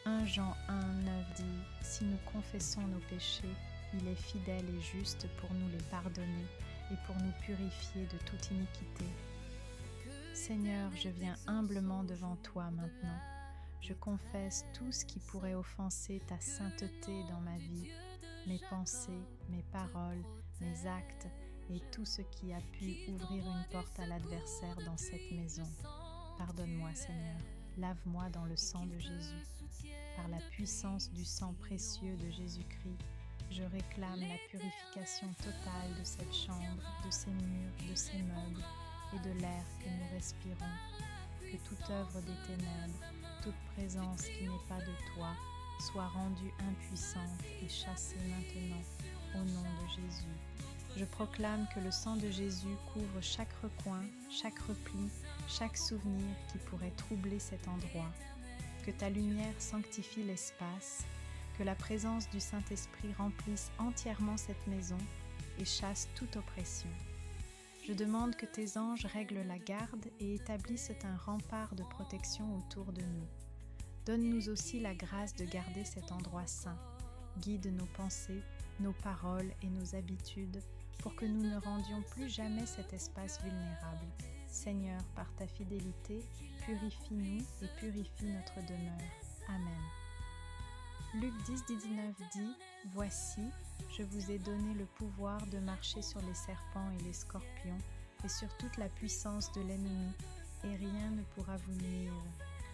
1 Jean 1:9 dit « Si nous confessons nos péchés, il est fidèle et juste pour nous les pardonner et pour nous purifier de toute iniquité. » Seigneur, je viens humblement devant toi maintenant. Je confesse tout ce qui pourrait offenser ta sainteté dans ma vie, mes pensées, mes paroles, mes actes et tout ce qui a pu ouvrir une porte à l'adversaire dans cette maison. Pardonne-moi, Seigneur. Lave-moi dans le sang de Jésus. Par la puissance du sang précieux de Jésus-Christ, je réclame la purification totale de cette chambre, de ces murs, de ces meubles et de l'air que nous respirons. Que toute œuvre des ténèbres, toute présence qui n'est pas de toi, soit rendue impuissante et chassée maintenant, au nom de Jésus. Je proclame que le sang de Jésus couvre chaque recoin, chaque repli, chaque souvenir qui pourrait troubler cet endroit. Que ta lumière sanctifie l'espace, que la présence du Saint-Esprit remplisse entièrement cette maison et chasse toute oppression. Je demande que tes anges règlent la garde et établissent un rempart de protection autour de nous. Donne-nous aussi la grâce de garder cet endroit saint. Guide nos pensées, nos paroles et nos habitudes pour que nous ne rendions plus jamais cet espace vulnérable. Seigneur, par ta fidélité, purifie-nous et purifie notre demeure. Amen. Luc 10:19 dit « Voici, je vous ai donné le pouvoir de marcher sur les serpents et les scorpions et sur toute la puissance de l'ennemi, et rien ne pourra vous nuire. »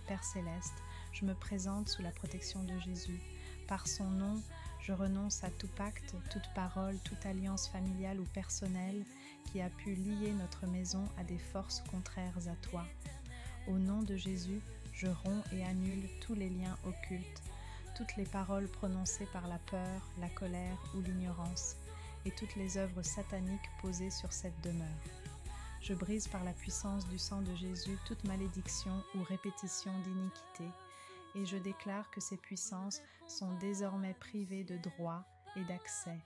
Père céleste, je me présente sous la protection de Jésus. Par son nom, je renonce à tout pacte, toute parole, toute alliance familiale ou personnelle qui a pu lier notre maison à des forces contraires à toi. Au nom de Jésus, je romps et annule tous les liens occultes, toutes les paroles prononcées par la peur, la colère ou l'ignorance, et toutes les œuvres sataniques posées sur cette demeure. Je brise par la puissance du sang de Jésus toute malédiction ou répétition d'iniquité, et je déclare que ces puissances sont désormais privées de droit et d'accès.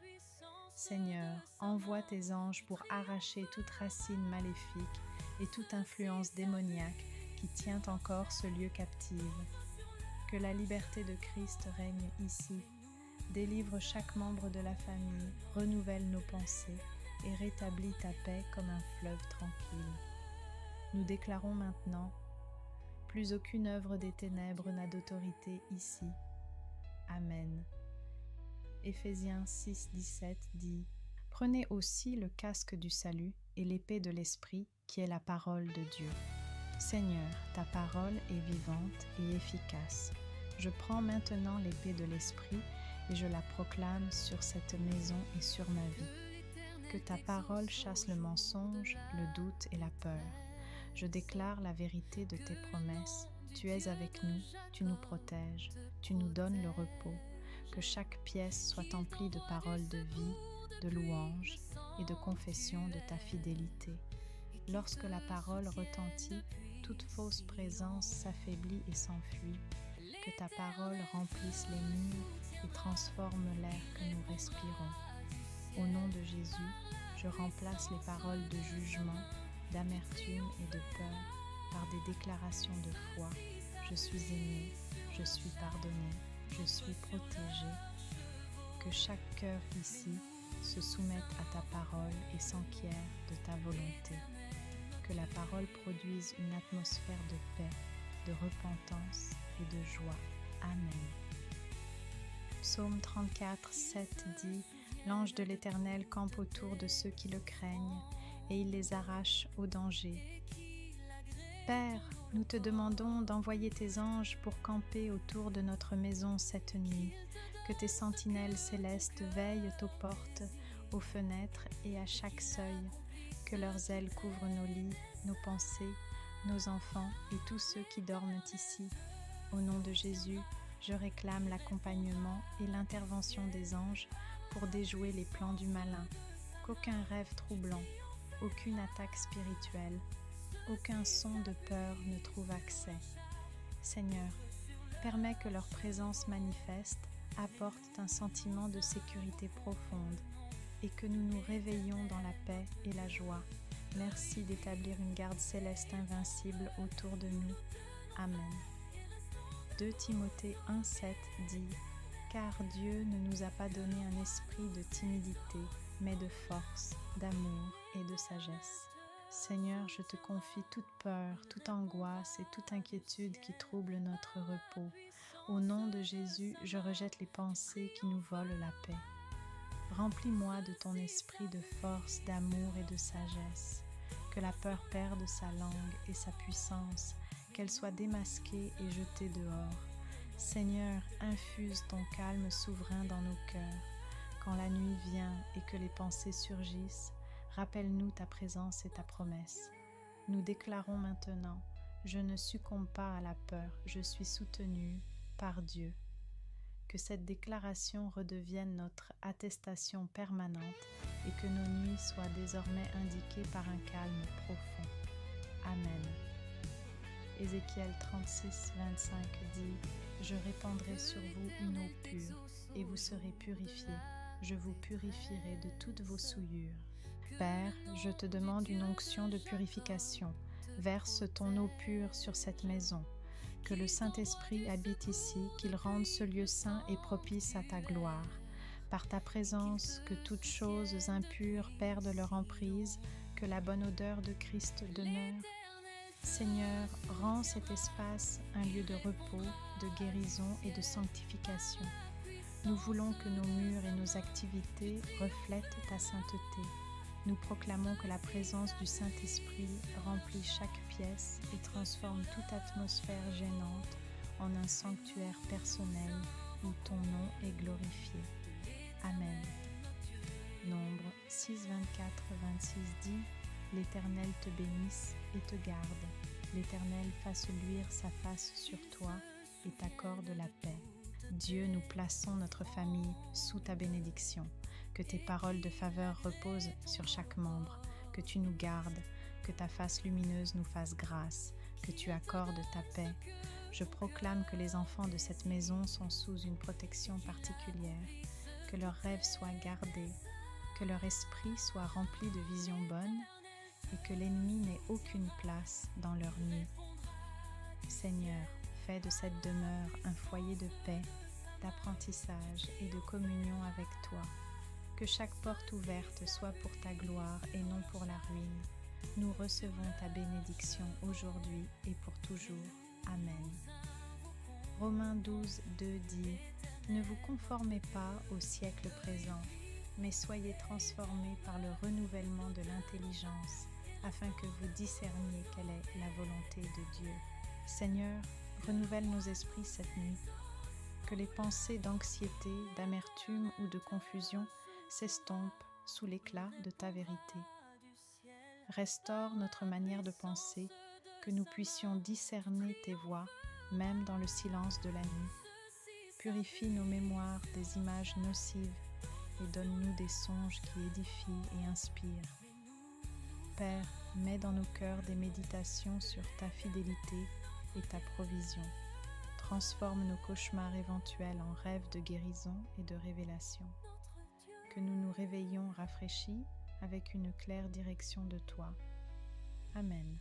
Seigneur, envoie tes anges pour arracher toute racine maléfique et toute influence démoniaque qui tient encore ce lieu captif. Que la liberté de Christ règne ici. Délivre chaque membre de la famille, renouvelle nos pensées et rétablis ta paix comme un fleuve tranquille. Nous déclarons maintenant: plus aucune œuvre des ténèbres n'a d'autorité ici. Amen. Éphésiens 6:17 dit « Prenez aussi le casque du salut et l'épée de l'Esprit qui est la parole de Dieu. Seigneur, ta parole est vivante et efficace. Je prends maintenant l'épée de l'Esprit et je la proclame sur cette maison et sur ma vie. Que ta parole chasse le mensonge, le doute et la peur. Je déclare la vérité de tes promesses. Tu es avec nous, tu nous protèges, tu nous donnes le repos. Que chaque pièce soit emplie de paroles de vie, de louanges et de confession de ta fidélité. Lorsque la parole retentit, toute fausse présence s'affaiblit et s'enfuit. Que ta parole remplisse les murs et transforme l'air que nous respirons. Au nom de Jésus, je remplace les paroles de jugement, d'amertume et de peur par des déclarations de foi. Je suis aimé, je suis pardonné, je suis protégé. Que chaque cœur ici se soumette à ta parole et s'enquiert de ta volonté. Que la parole produise une atmosphère de paix, de repentance et de joie. Amen. Psaume 34:7 dit « L'ange de l'Éternel campe autour de ceux qui le craignent, et il les arrache au danger. » Père, nous te demandons d'envoyer tes anges pour camper autour de notre maison cette nuit. Que tes sentinelles célestes veillent aux portes, aux fenêtres et à chaque seuil. Que leurs ailes couvrent nos lits, nos pensées, nos enfants et tous ceux qui dorment ici. Au nom de Jésus, je réclame l'accompagnement et l'intervention des anges pour déjouer les plans du malin. Qu'aucun rêve troublant, aucune attaque spirituelle, aucun son de peur ne trouve accès. Seigneur, permets que leur présence manifeste apporte un sentiment de sécurité profonde et que nous nous réveillons dans la paix et la joie. Merci d'établir une garde céleste invincible autour de nous. Amen. 2 Timothée 1,7 dit « Car Dieu ne nous a pas donné un esprit de timidité, mais de force, d'amour et de sagesse. » Seigneur, je te confie toute peur, toute angoisse et toute inquiétude qui troublent notre repos. Au nom de Jésus, je rejette les pensées qui nous volent la paix. Remplis-moi de ton esprit de force, d'amour et de sagesse. Que la peur perde sa langue et sa puissance, qu'elle soit démasquée et jetée dehors. Seigneur, infuse ton calme souverain dans nos cœurs. Quand la nuit vient et que les pensées surgissent, rappelle-nous ta présence et ta promesse. Nous déclarons maintenant, je ne succombe pas à la peur, je suis soutenu par Dieu. Que cette déclaration redevienne notre attestation permanente et que nos nuits soient désormais indiquées par un calme profond. Amen. Ézéchiel 36, 25 dit « Je répandrai sur vous une eau pure, et vous serez purifiés. Je vous purifierai de toutes vos souillures. » Père, je te demande une onction de purification. Verse ton eau pure sur cette maison. Que le Saint-Esprit habite ici, qu'il rende ce lieu saint et propice à ta gloire. Par ta présence, que toutes choses impures perdent leur emprise, que la bonne odeur de Christ demeure. Seigneur, rends cet espace un lieu de repos, de guérison et de sanctification. Nous voulons que nos murs et nos activités reflètent ta sainteté. Nous proclamons que la présence du Saint-Esprit remplit chaque pièce et transforme toute atmosphère gênante en un sanctuaire personnel où ton nom est glorifié. Amen. Nombre 6, 24, 26 dit « L'Éternel te bénisse et te garde. L'Éternel fasse luire sa face sur toi et t'accorde la paix. » Dieu, nous plaçons notre famille sous ta bénédiction. Que tes paroles de faveur reposent sur chaque membre, que tu nous gardes, que ta face lumineuse nous fasse grâce, que tu accordes ta paix. Je proclame que les enfants de cette maison sont sous une protection particulière, que leurs rêves soient gardés, que leur esprit soit rempli de visions bonnes et que l'ennemi n'ait aucune place dans leur nuit. Seigneur, fais de cette demeure un foyer de paix, d'apprentissage et de communion avec toi. Que chaque porte ouverte soit pour ta gloire et non pour la ruine. Nous recevons ta bénédiction aujourd'hui et pour toujours. Amen. Romains 12, 2 dit « Ne vous conformez pas au siècle présent, mais soyez transformés par le renouvellement de l'intelligence, afin que vous discerniez quelle est la volonté de Dieu. » Seigneur, renouvelle nos esprits cette nuit. Que les pensées d'anxiété, d'amertume ou de confusion s'estompent sous l'éclat de ta vérité. Restaure notre manière de penser, que nous puissions discerner tes voies, même dans le silence de la nuit. Purifie nos mémoires des images nocives et donne-nous des songes qui édifient et inspirent. Père, mets dans nos cœurs des méditations sur ta fidélité et ta provision. Transforme nos cauchemars éventuels en rêves de guérison et de révélation. Que nous nous réveillions rafraîchis avec une claire direction de toi. Amen.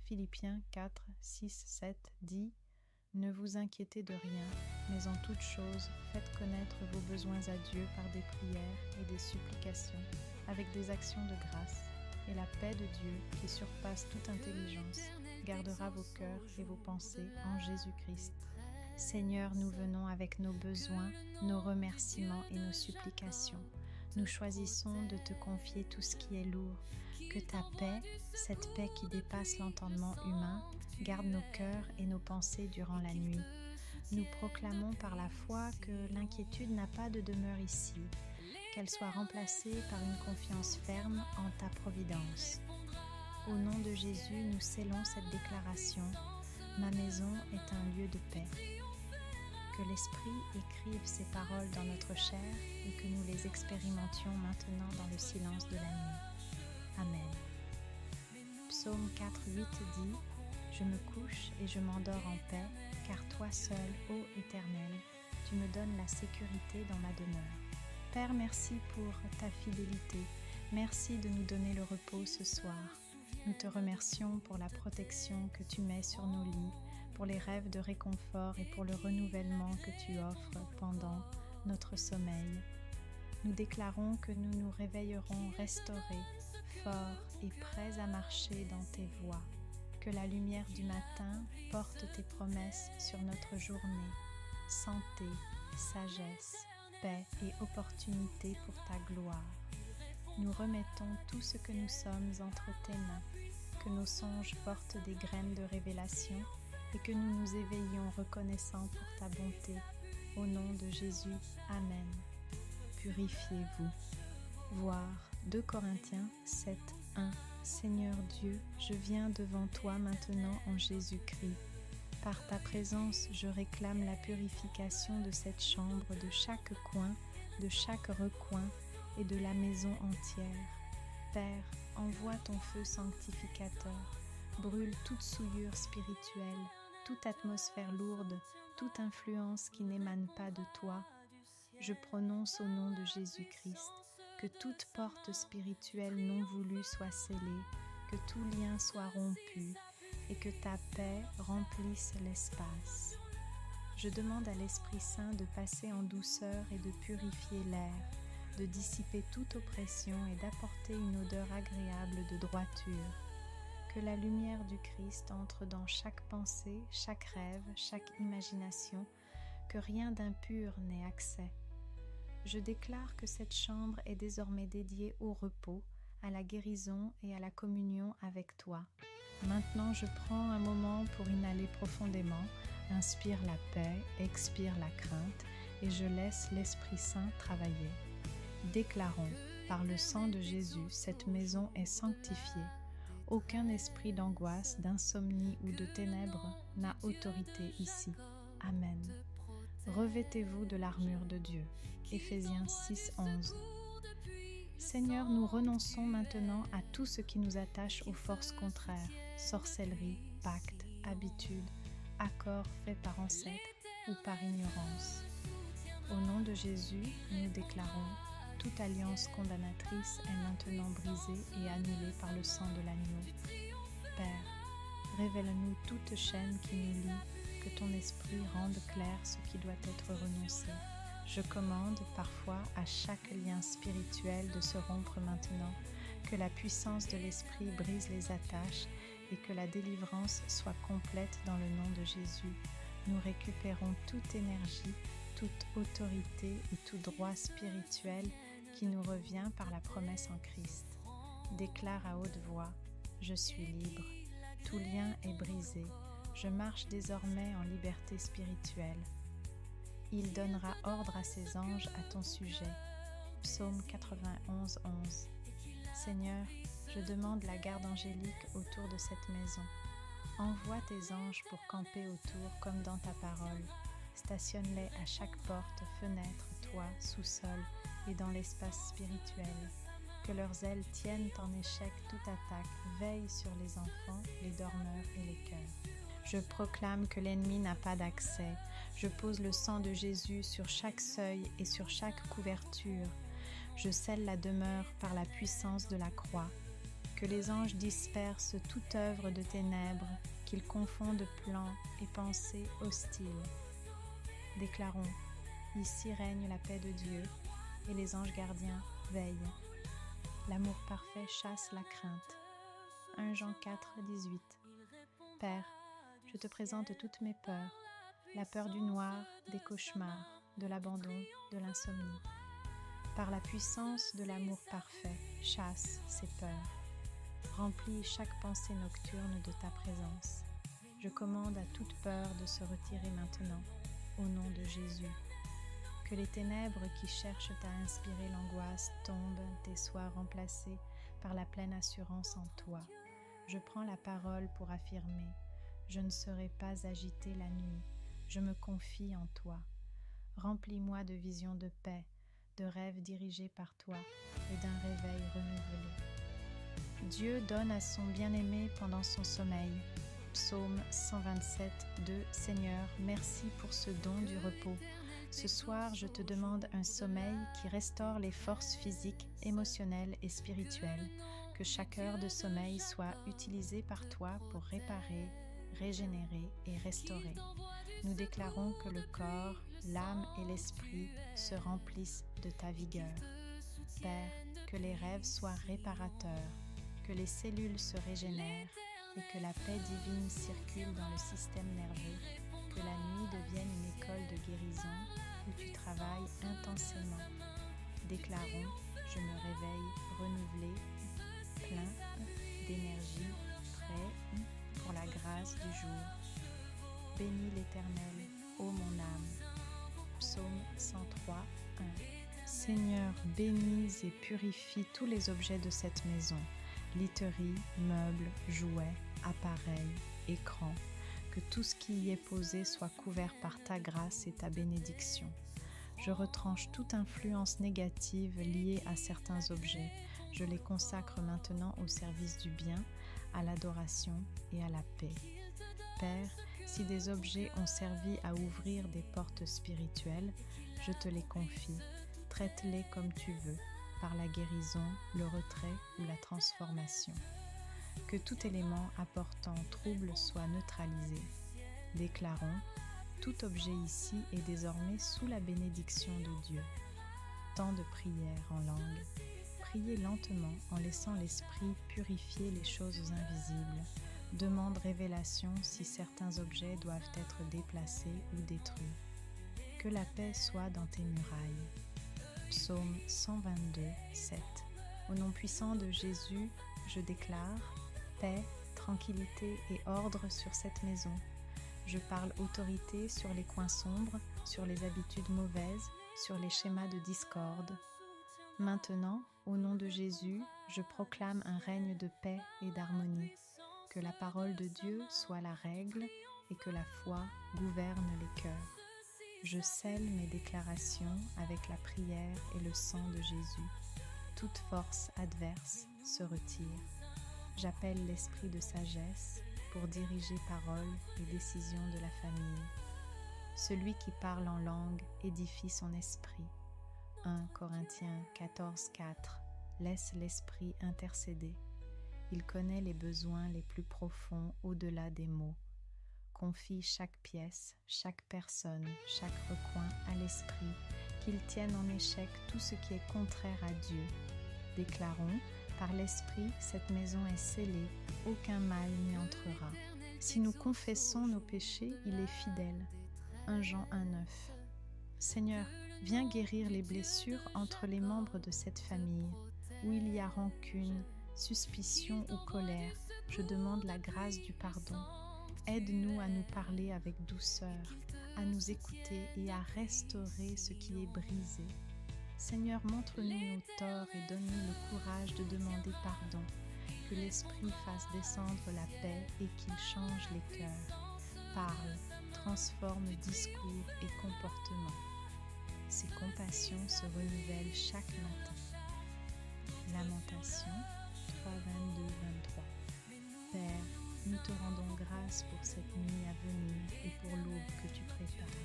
Philippiens 4, 6, 7 dit « Ne vous inquiétez de rien, mais en toute chose, faites connaître vos besoins à Dieu par des prières et des supplications, avec des actions de grâce, et la paix de Dieu, qui surpasse toute intelligence, gardera vos cœurs et vos pensées en Jésus-Christ. » Seigneur, nous venons avec nos besoins, nos remerciements et nos supplications. Nous choisissons de te confier tout ce qui est lourd. Que ta paix, cette paix qui dépasse l'entendement humain, garde nos cœurs et nos pensées durant la nuit. Nous proclamons par la foi que l'inquiétude n'a pas de demeure ici, qu'elle soit remplacée par une confiance ferme en ta providence. Au nom de Jésus, nous scellons cette déclaration. Ma maison est un lieu de paix. Que l'Esprit écrive ces paroles dans notre chair et que nous les expérimentions maintenant dans le silence de la nuit. Amen. Psaume 4, 8 dit « Je me couche et je m'endors en paix, car toi seul, ô Éternel, tu me donnes la sécurité dans ma demeure. » Père, merci pour ta fidélité. Merci de nous donner le repos ce soir. Nous te remercions pour la protection que tu mets sur nos lits, pour les rêves de réconfort et pour le renouvellement que tu offres pendant notre sommeil. Nous déclarons que nous nous réveillerons restaurés, forts et prêts à marcher dans tes voies. Que la lumière du matin porte tes promesses sur notre journée. Santé, sagesse, paix et opportunité pour ta gloire. Nous remettons tout ce que nous sommes entre tes mains, que nos songes portent des graines de révélation et que nous nous éveillons reconnaissants pour ta bonté. Au nom de Jésus, Amen. Purifiez-vous. Voir 2 Corinthiens 7, 1. Seigneur Dieu, je viens devant toi maintenant en Jésus-Christ. Par ta présence, je réclame la purification de cette chambre, de chaque coin, de chaque recoin et de la maison entière. Père, envoie ton feu sanctificateur, brûle toute souillure spirituelle, toute atmosphère lourde, toute influence qui n'émane pas de toi. Je prononce au nom de Jésus-Christ que toute porte spirituelle non voulue soit scellée, que tout lien soit rompu et que ta paix remplisse l'espace. Je demande à l'Esprit Saint de passer en douceur et de purifier l'air, de dissiper toute oppression et d'apporter une odeur agréable de droiture. Que la lumière du Christ entre dans chaque pensée, chaque rêve, chaque imagination, que rien d'impur n'ait accès. Je déclare que cette chambre est désormais dédiée au repos, à la guérison et à la communion avec toi. Maintenant, je prends un moment pour inhaler profondément, inspire la paix, expire la crainte et je laisse l'Esprit Saint travailler. Déclarons, par le sang de Jésus, cette maison est sanctifiée. Aucun esprit d'angoisse, d'insomnie ou de ténèbres n'a autorité ici. Amen. Revêtez-vous de l'armure de Dieu. Éphésiens 6, 11. Seigneur, nous renonçons maintenant à tout ce qui nous attache aux forces contraires, sorcellerie, pacte, habitude, accords faits par ancêtres ou par ignorance. Au nom de Jésus, nous déclarons, toute alliance condamnatrice est maintenant brisée et annulée par le sang de l'agneau. Père, révèle-nous toute chaîne qui nous lie, que ton esprit rende clair ce qui doit être renoncé. Je commande parfois à chaque lien spirituel de se rompre maintenant, que la puissance de l'esprit brise les attaches et que la délivrance soit complète dans le nom de Jésus. Nous récupérons toute énergie, toute autorité et tout droit spirituel qui nous revient par la promesse en Christ. Déclare à haute voix, je suis libre, tout lien est brisé, je marche désormais en liberté spirituelle. Il donnera ordre à ses anges à ton sujet. Psaume 91, 11. Seigneur, je demande la garde angélique autour de cette maison. Envoie tes anges pour camper autour comme dans ta parole. Stationne-les à chaque porte, fenêtre, toit, sous-sol et dans l'espace spirituel. Que leurs ailes tiennent en échec toute attaque, veille sur les enfants, les dormeurs et les cœurs. Je proclame que l'ennemi n'a pas d'accès. Je pose le sang de Jésus sur chaque seuil et sur chaque couverture. Je scelle la demeure par la puissance de la croix. Que les anges dispersent toute œuvre de ténèbres, qu'ils confondent plans et pensées hostiles. Déclarons, ici règne la paix de Dieu, et les anges gardiens veillent. L'amour parfait chasse la crainte. 1 Jean 4, 18. Père, je te présente toutes mes peurs, la peur du noir, des cauchemars, de l'abandon, de l'insomnie. Par la puissance de l'amour parfait, chasse ces peurs. Remplis chaque pensée nocturne de ta présence. Je commande à toute peur de se retirer maintenant, au nom de Jésus. Que les ténèbres qui cherchent à inspirer l'angoisse tombent et soient remplacées par la pleine assurance en toi. Je prends la parole pour affirmer. Je ne serai pas agitée la nuit, je me confie en toi. Remplis-moi de visions de paix, de rêves dirigés par toi et d'un réveil renouvelé. Dieu donne à son bien-aimé pendant son sommeil. Psaume 127, 2. Seigneur, merci pour ce don du repos. Ce soir, je te demande un sommeil qui restaure les forces physiques, émotionnelles et spirituelles. Que chaque heure de sommeil soit utilisée par toi pour réparer, régénérés et restaurés. Nous déclarons que le corps, l'âme et l'esprit se remplissent de ta vigueur. Père, que les rêves soient réparateurs, que les cellules se régénèrent et que la paix divine circule dans le système nerveux, que la nuit devienne une école de guérison où tu travailles intensément. Déclarons, je me réveille renouvelé, plein d'énergie, prêt pour la grâce du jour. Bénis l'Éternel, ô mon âme. Psaume 103, 1. Seigneur, bénis et purifie tous les objets de cette maison, literie, meubles, jouets, appareils, écrans, que tout ce qui y est posé soit couvert par ta grâce et ta bénédiction. Je retranche toute influence négative liée à certains objets. Je les consacre maintenant au service du bien, à l'adoration et à la paix. Père, si des objets ont servi à ouvrir des portes spirituelles, je te les confie. Traite-les comme tu veux, par la guérison, le retrait ou la transformation. Que tout élément apportant trouble soit neutralisé. Déclarons, tout objet ici est désormais sous la bénédiction de Dieu. Temps de prière en langue. Priez lentement en laissant l'esprit purifier les choses invisibles. Demande révélation si certains objets doivent être déplacés ou détruits. Que la paix soit dans tes murailles. Psaume 122, 7. Au nom puissant de Jésus, je déclare paix, tranquillité et ordre sur cette maison. Je parle autorité sur les coins sombres, sur les habitudes mauvaises, sur les schémas de discorde. Maintenant, au nom de Jésus, je proclame un règne de paix et d'harmonie. Que la parole de Dieu soit la règle et que la foi gouverne les cœurs. Je scelle mes déclarations avec la prière et le sang de Jésus. Toute force adverse se retire. J'appelle l'esprit de sagesse pour diriger paroles et décisions de la famille. Celui qui parle en langue édifie son esprit. 1 Corinthiens 14, 4. Laisse l'esprit intercéder. Il connaît les besoins les plus profonds au-delà des mots. Confie chaque pièce, chaque personne, chaque recoin à l'esprit, qu'il tienne en échec tout ce qui est contraire à Dieu. Déclarons, par l'esprit, cette maison est scellée, aucun mal n'y entrera. Si nous confessons nos péchés, il est fidèle. 1 Jean 1, 9. Seigneur, viens guérir les blessures entre les membres de cette famille, où il y a rancune, suspicion ou colère. Je demande la grâce du pardon. Aide-nous à nous parler avec douceur, à nous écouter et à restaurer ce qui est brisé. Seigneur, montre-nous nos torts et donne-nous le courage de demander pardon. Que l'Esprit fasse descendre la paix et qu'il change les cœurs. Parle, transforme discours et comportements. Ses compassions se renouvellent chaque matin. Lamentation 3, 22, 23. Père, nous te rendons grâce pour cette nuit à venir et pour l'aube que tu prépares.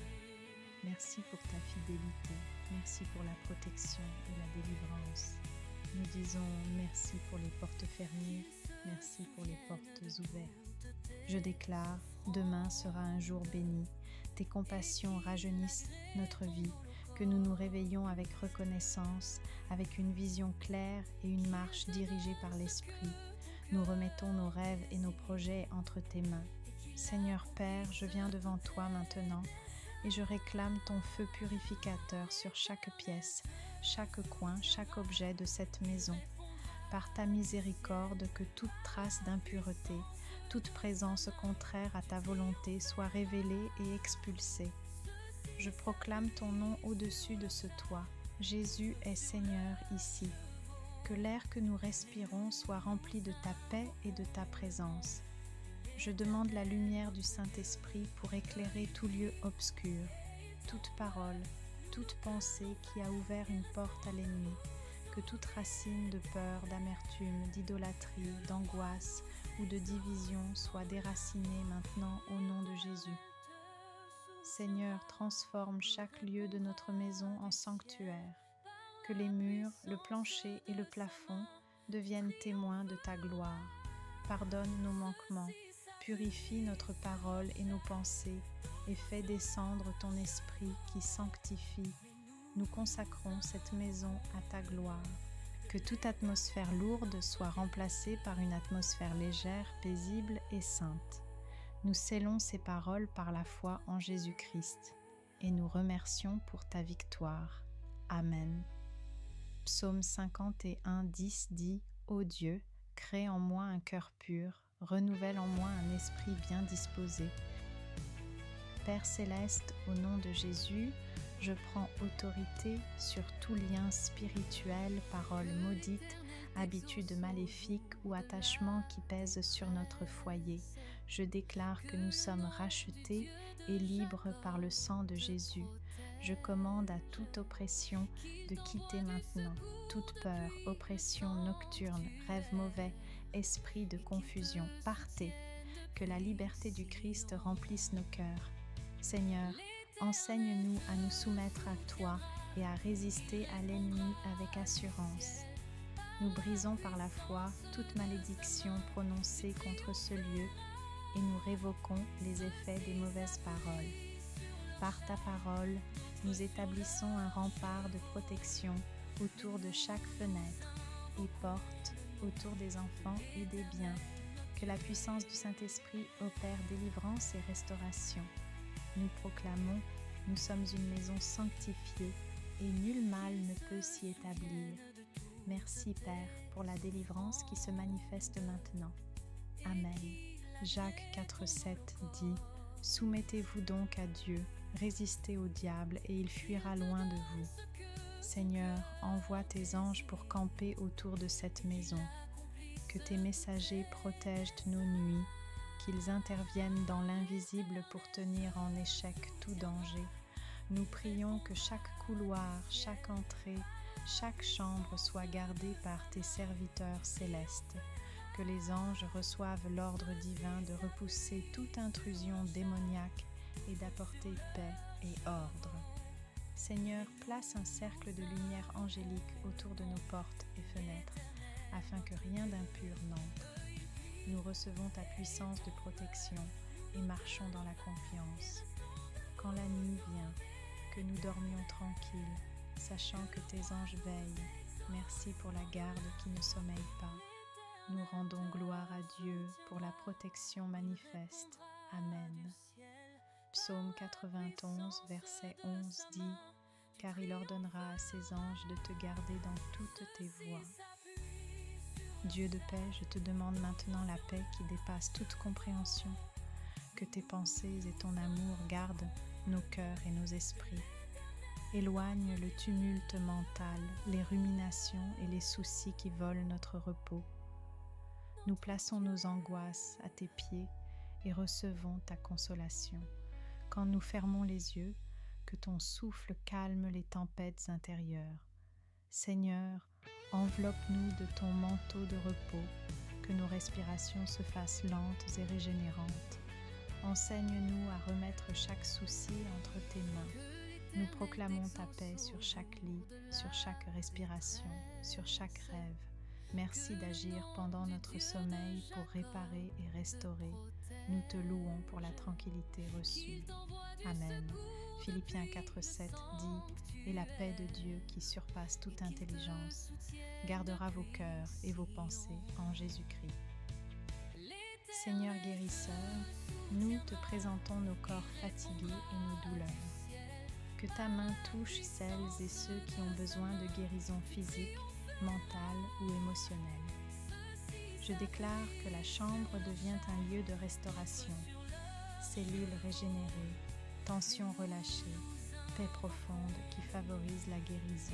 Merci pour ta fidélité, merci pour la protection et la délivrance. Nous disons merci pour les portes fermées, merci pour les portes ouvertes. Je déclare, demain sera un jour béni. Tes compassions rajeunissent notre vie, que nous nous réveillons avec reconnaissance, avec une vision claire et une marche dirigée par l'Esprit. Nous remettons nos rêves et nos projets entre tes mains. Seigneur Père, je viens devant toi maintenant et je réclame ton feu purificateur sur chaque pièce, chaque coin, chaque objet de cette maison. Par ta miséricorde, que toute trace d'impureté, toute présence contraire à ta volonté soit révélée et expulsée. Je proclame ton nom au-dessus de ce toit. Jésus est Seigneur ici. Que l'air que nous respirons soit rempli de ta paix et de ta présence. Je demande la lumière du Saint-Esprit pour éclairer tout lieu obscur, toute parole, toute pensée qui a ouvert une porte à l'ennemi. Que toute racine de peur, d'amertume, d'idolâtrie, d'angoisse ou de division soit déracinée maintenant au nom de Jésus. Seigneur, transforme chaque lieu de notre maison en sanctuaire. Que les murs, le plancher et le plafond deviennent témoins de ta gloire. Pardonne nos manquements, purifie notre parole et nos pensées et fais descendre ton esprit qui sanctifie. Nous consacrons cette maison à ta gloire. Que toute atmosphère lourde soit remplacée par une atmosphère légère, paisible et sainte. Nous scellons ces paroles par la foi en Jésus-Christ et nous remercions pour ta victoire. Amen. Psaume 51:10 dit « Ô Dieu, crée en moi un cœur pur, renouvelle en moi un esprit bien disposé. » Père céleste, au nom de Jésus, je prends autorité sur tout lien spirituel, parole maudite, habitude maléfique ou attachement qui pèse sur notre foyer. Je déclare que nous sommes rachetés et libres par le sang de Jésus. Je commande à toute oppression de quitter maintenant. Toute peur, oppression nocturne, rêve mauvais, esprit de confusion, partez. Que la liberté du Christ remplisse nos cœurs. Seigneur, enseigne-nous à nous soumettre à toi et à résister à l'ennemi avec assurance. Nous brisons par la foi toute malédiction prononcée contre ce lieu et nous révoquons les effets des mauvaises paroles. Par ta parole, nous établissons un rempart de protection autour de chaque fenêtre et porte autour des enfants et des biens. Que la puissance du Saint-Esprit opère délivrance et restauration. Nous proclamons, nous sommes une maison sanctifiée et nul mal ne peut s'y établir. Merci Père pour la délivrance qui se manifeste maintenant. Amen. Jacques 4,7 dit « Soumettez-vous donc à Dieu, résistez au diable et il fuira loin de vous. Seigneur, envoie tes anges pour camper autour de cette maison. Que tes messagers protègent nos nuits, qu'ils interviennent dans l'invisible pour tenir en échec tout danger. Nous prions que chaque couloir, chaque entrée, chaque chambre soit gardée par tes serviteurs célestes. Que les anges reçoivent l'ordre divin de repousser toute intrusion démoniaque et d'apporter paix et ordre. Seigneur, place un cercle de lumière angélique autour de nos portes et fenêtres, afin que rien d'impur n'entre. Nous recevons ta puissance de protection et marchons dans la confiance. Quand la nuit vient, que nous dormions tranquilles, sachant que tes anges veillent. Merci pour la garde qui ne sommeille pas. Nous rendons gloire à Dieu pour la protection manifeste. Amen. Psaume 91, verset 11 dit « Car il ordonnera à ses anges de te garder dans toutes tes voies. » Dieu de paix, je te demande maintenant la paix qui dépasse toute compréhension. Que tes pensées et ton amour gardent nos cœurs et nos esprits. Éloigne le tumulte mental, les ruminations et les soucis qui volent notre repos. Nous plaçons nos angoisses à tes pieds et recevons ta consolation. Quand nous fermons les yeux, que ton souffle calme les tempêtes intérieures. Seigneur, enveloppe-nous de ton manteau de repos, que nos respirations se fassent lentes et régénérantes. Enseigne-nous à remettre chaque souci entre tes mains. Nous proclamons ta paix sur chaque lit, sur chaque respiration, sur chaque rêve. Merci d'agir pendant notre sommeil pour réparer et restaurer. Nous te louons pour la tranquillité reçue. Amen. Philippiens 4,7 dit « Et la paix de Dieu qui surpasse toute intelligence gardera vos cœurs et vos pensées en Jésus-Christ. » Seigneur guérisseur, nous te présentons nos corps fatigués et nos douleurs. Que ta main touche celles et ceux qui ont besoin de guérison physique, mentale ou émotionnelle. Je déclare que la chambre devient un lieu de restauration, cellules régénérées, tensions relâchées, paix profonde qui favorise la guérison.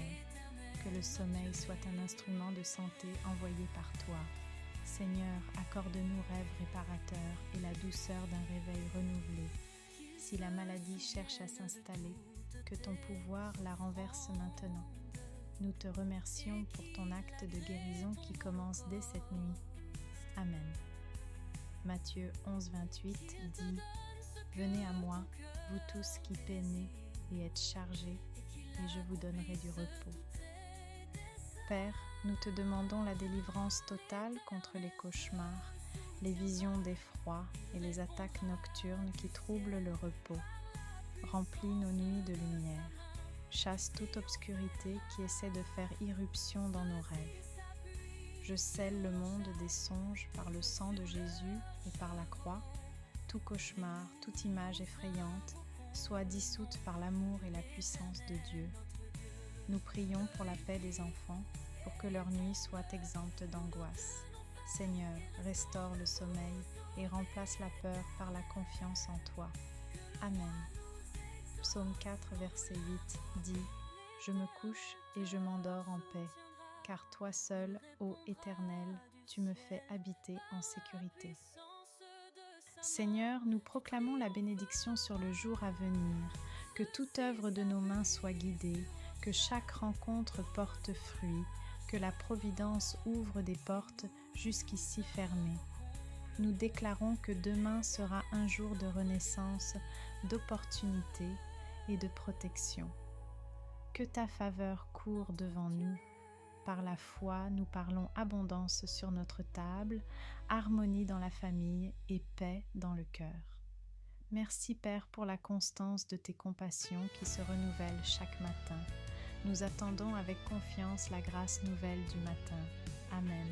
Que le sommeil soit un instrument de santé envoyé par toi. Seigneur, accorde-nous rêves réparateurs et la douceur d'un réveil renouvelé. Si la maladie cherche à s'installer, que ton pouvoir la renverse maintenant. Nous te remercions pour ton acte de guérison qui commence dès cette nuit. Amen. Matthieu 11,28 dit « Venez à moi, vous tous qui peinez et êtes chargés, et je vous donnerai du repos. » Père, nous te demandons la délivrance totale contre les cauchemars, les visions d'effroi et les attaques nocturnes qui troublent le repos. Remplis nos nuits de lumière. Chasse toute obscurité qui essaie de faire irruption dans nos rêves. Je scelle le monde des songes par le sang de Jésus et par la croix. Tout cauchemar, toute image effrayante soit dissoute par l'amour et la puissance de Dieu. Nous prions pour la paix des enfants, pour que leur nuit soit exempte d'angoisse. Seigneur, restaure le sommeil et remplace la peur par la confiance en toi. Amen. Psaume 4, verset 8 dit « Je me couche et je m'endors en paix, car toi seul, ô Éternel, tu me fais habiter en sécurité. » Seigneur, nous proclamons la bénédiction sur le jour à venir, que toute œuvre de nos mains soit guidée, que chaque rencontre porte fruit, que la providence ouvre des portes jusqu'ici fermées. Nous déclarons que demain sera un jour de renaissance, d'opportunité et de protection. Que ta faveur court devant nous. Par la foi, nous parlons abondance sur notre table, harmonie dans la famille et paix dans le cœur. Merci Père pour la constance de tes compassions qui se renouvellent chaque matin. Nous attendons avec confiance la grâce nouvelle du matin. Amen.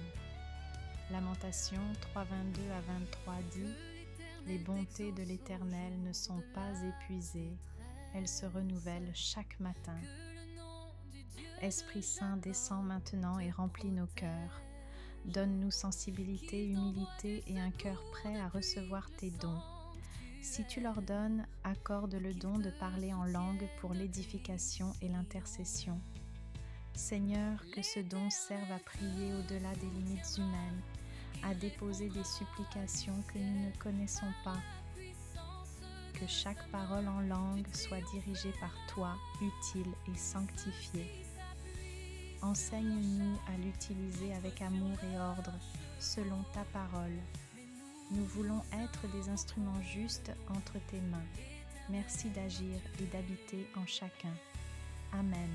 Lamentation 3, 22 à 23 dit « Les bontés de l'Éternel ne sont pas épuisées, elles se renouvellent chaque matin. » Esprit Saint, descends maintenant et remplis nos cœurs. Donne-nous sensibilité, humilité et un cœur prêt à recevoir tes dons. Si tu leur donnes, accorde le don de parler en langue pour l'édification et l'intercession. Seigneur, que ce don serve à prier au-delà des limites humaines, à déposer des supplications que nous ne connaissons pas. Que chaque parole en langue soit dirigée par toi, utile et sanctifiée. Enseigne-nous à l'utiliser avec amour et ordre, selon ta parole. Nous voulons être des instruments justes entre tes mains. Merci d'agir et d'habiter en chacun. Amen.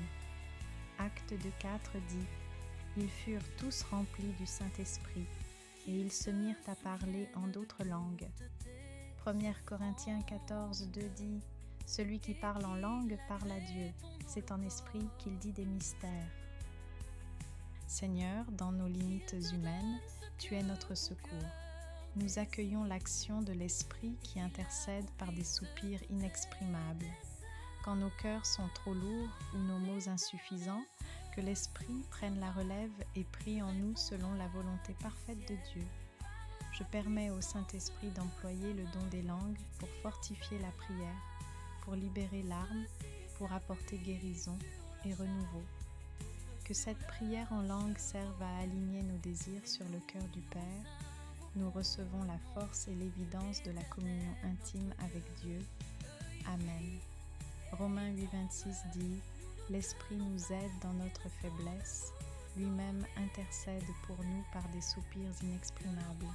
Acte de 4 dit « Ils furent tous remplis du Saint-Esprit, et ils se mirent à parler en d'autres langues. » 1 Corinthiens 14, 2 dit « Celui qui parle en langue parle à Dieu, c'est en esprit qu'il dit des mystères. » Seigneur, dans nos limites humaines, tu es notre secours. Nous accueillons l'action de l'Esprit qui intercède par des soupirs inexprimables. Quand nos cœurs sont trop lourds ou nos mots insuffisants, que l'Esprit prenne la relève et prie en nous selon la volonté parfaite de Dieu. Je permets au Saint-Esprit d'employer le don des langues pour fortifier la prière, pour libérer l'âme, pour apporter guérison et renouveau. Que cette prière en langue serve à aligner nos désirs sur le cœur du Père. Nous recevons la force et l'évidence de la communion intime avec Dieu. Amen. Romains 8, 26 dit « L'Esprit nous aide dans notre faiblesse, lui-même intercède pour nous par des soupirs inexprimables. »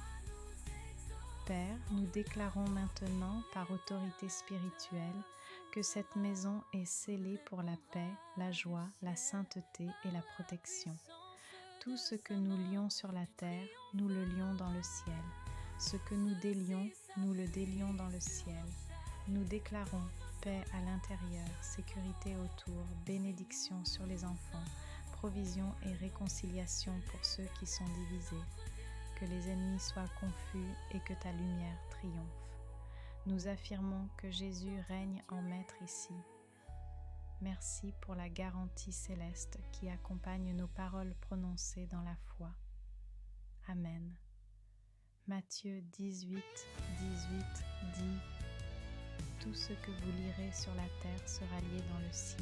Père, nous déclarons maintenant par autorité spirituelle que cette maison est scellée pour la paix, la joie, la sainteté et la protection. Tout ce que nous lions sur la terre, nous le lions dans le ciel. Ce que nous délions, nous le délions dans le ciel. Nous déclarons paix à l'intérieur, sécurité autour, bénédiction sur les enfants, provision et réconciliation pour ceux qui sont divisés. Que les ennemis soient confus et que ta lumière triomphe. Nous affirmons que Jésus règne en maître ici. Merci pour la garantie céleste qui accompagne nos paroles prononcées dans la foi. Amen. Matthieu 18, 18 dit « Tout ce que vous lirez sur la terre sera lié dans le ciel. »